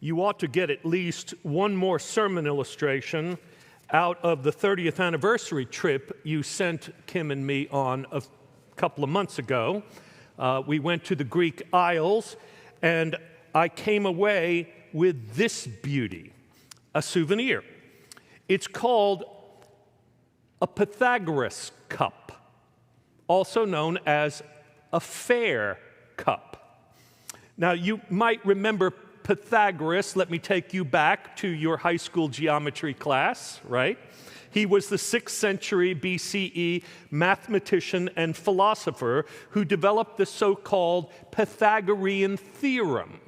you ought to get at least one more sermon illustration out of the 30th anniversary trip you sent Kim and me on a couple of months ago. We went to the Greek Isles, and I came away with this beauty, a souvenir. It's called a Pythagoras cup, also known as a fair cup. Now, you might remember Pythagoras. Let me take you back to your high school geometry class, right? He was the 6th century BCE mathematician and philosopher who developed the so-called Pythagorean theorem.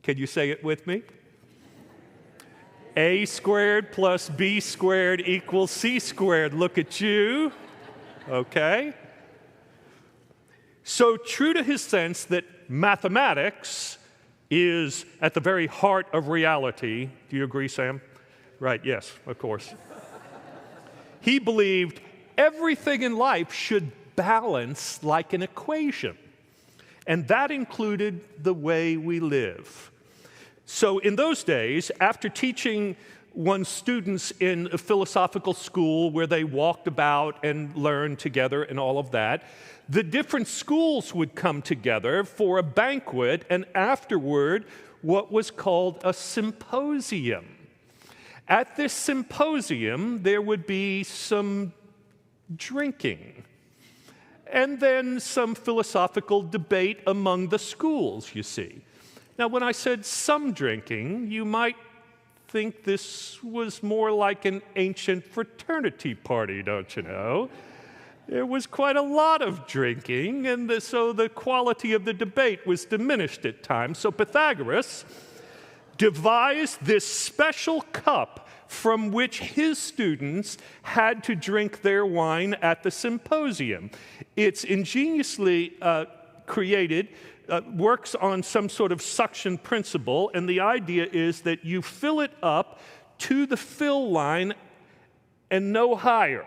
Can you say it with me? A squared plus B squared equals C squared. Look at you. Okay. So true to his sense that mathematics is at the very heart of reality. Do you agree, Sam? Right, yes, of course. He believed everything in life should balance like an equation, and that included the way we live. So in those days, after teaching one's students in a philosophical school where they walked about and learned together and all of that, the different schools would come together for a banquet, and afterward, what was called a symposium. At this symposium, there would be some drinking, and then some philosophical debate among the schools, you see. Now, when I said some drinking, you might think this was more like an ancient fraternity party, don't you know? There was quite a lot of drinking, and so the quality of the debate was diminished at times. So Pythagoras devised this special cup from which his students had to drink their wine at the symposium. It's ingeniously created, works on some sort of suction principle, and the idea is that you fill it up to the fill line and no higher,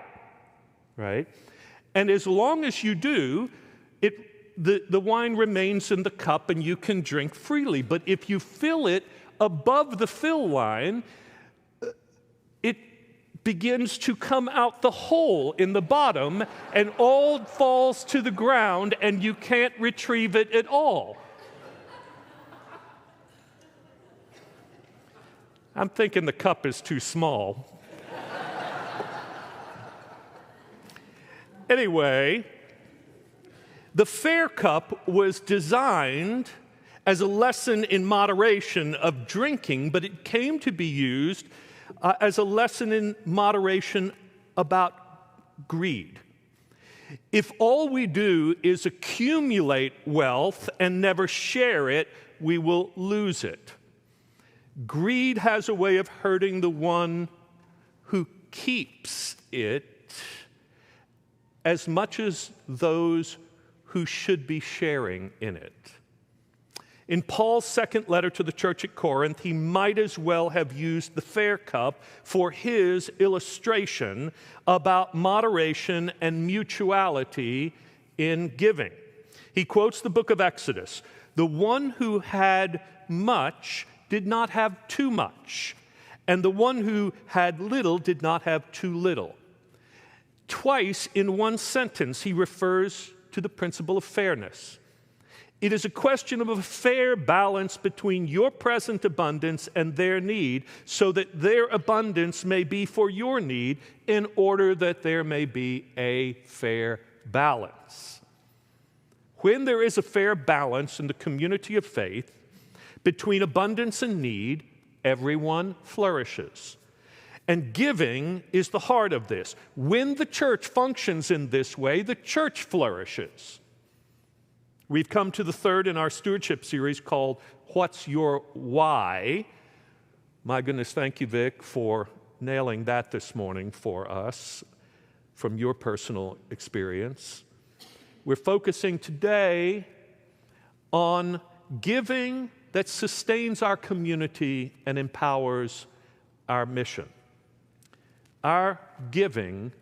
right? And as long as you do, the wine remains in the cup and you can drink freely. But if you fill it above the fill line, it begins to come out the hole in the bottom and all falls to the ground and you can't retrieve it at all. I'm thinking the cup is too small. Anyway, the fair cup was designed as a lesson in moderation of drinking, but it came to be used as a lesson in moderation about greed. If all we do is accumulate wealth and never share it, we will lose it. Greed has a way of hurting the one who keeps it as much as those who should be sharing in it. In Paul's second letter to the church at Corinth, he might as well have used the fair cup for his illustration about moderation and mutuality in giving. He quotes the book of Exodus. The one who had much did not have too much, and the one who had little did not have too little. Twice in one sentence, he refers to the principle of fairness. It is a question of a fair balance between your present abundance and their need, so that their abundance may be for your need, in order that there may be a fair balance. When there is a fair balance in the community of faith between abundance and need, everyone flourishes. And giving is the heart of this. When the church functions in this way, the church flourishes. We've come to the third in our stewardship series called What's Your Why? My goodness, thank you, Vic, for nailing that this morning for us from your personal experience. We're focusing today on giving that sustains our community and empowers our mission. Our giving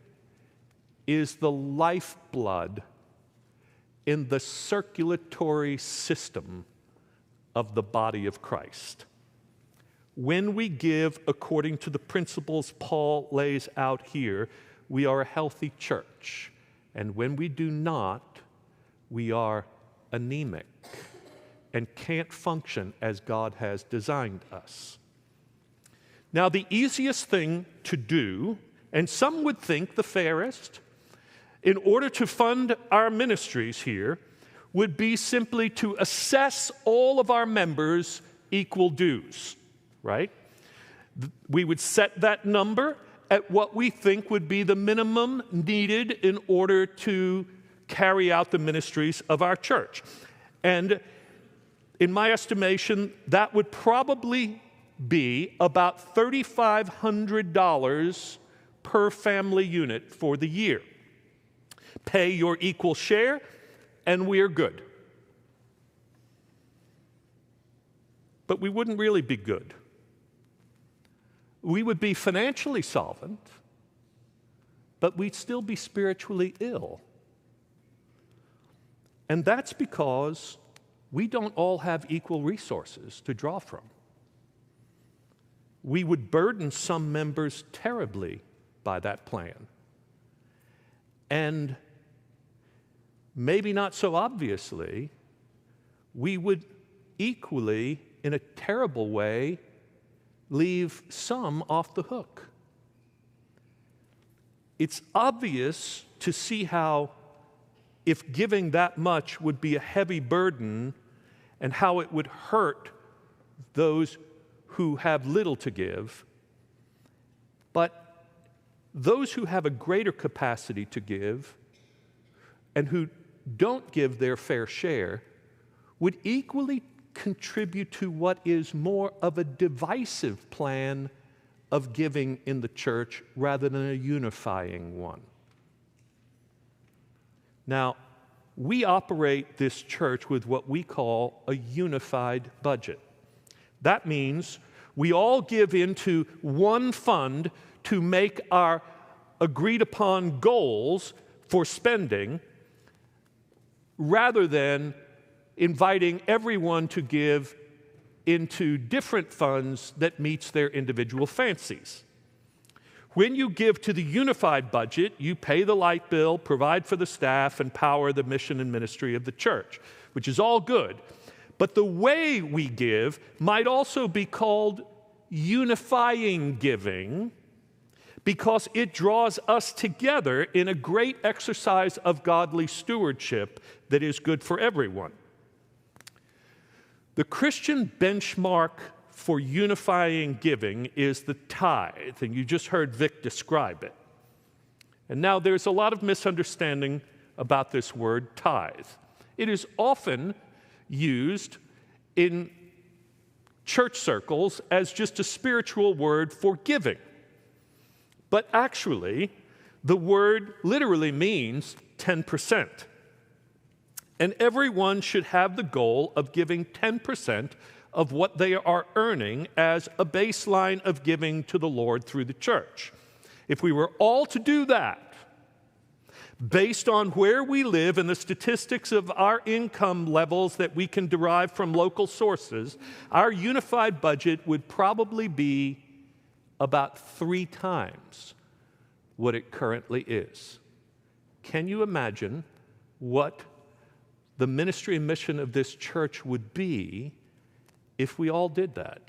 is the lifeblood in the circulatory system of the body of Christ. When we give according to the principles Paul lays out here, we are a healthy church. And when we do not, we are anemic and can't function as God has designed us. Now, the easiest thing to do, and some would think the fairest, in order to fund our ministries here, would be simply to assess all of our members equal dues, right? We would set that number at what we think would be the minimum needed in order to carry out the ministries of our church. And in my estimation, that would probably be about $3,500 per family unit for the year. Pay your equal share, and we're good. But we wouldn't really be good. We would be financially solvent, but we'd still be spiritually ill. And that's because we don't all have equal resources to draw from. We would burden some members terribly by that plan. And maybe not so obviously, we would equally, in a terrible way, leave some off the hook. It's obvious to see how, if giving that much would be a heavy burden, and how it would hurt those who have little to give. But those who have a greater capacity to give and who don't give their fair share would equally contribute to what is more of a divisive plan of giving in the church rather than a unifying one. Now, we operate this church with what we call a unified budget. That means we all give into one fund to make our agreed upon goals for spending, rather than inviting everyone to give into different funds that meets their individual fancies. When you give to the unified budget, you pay the light bill, provide for the staff, and power the mission and ministry of the church, which is all good. But the way we give might also be called unifying giving, because it draws us together in a great exercise of godly stewardship that is good for everyone. The Christian benchmark for unifying giving is the tithe, and you just heard Vic describe it. And now there's a lot of misunderstanding about this word tithe. It is often used in church circles as just a spiritual word for giving. But actually, the word literally means 10%. And everyone should have the goal of giving 10% of what they are earning as a baseline of giving to the Lord through the church. If we were all to do that, based on where we live and the statistics of our income levels that we can derive from local sources, our unified budget would probably be about 3 times what it currently is. Can you imagine what the ministry and mission of this church would be if we all did that?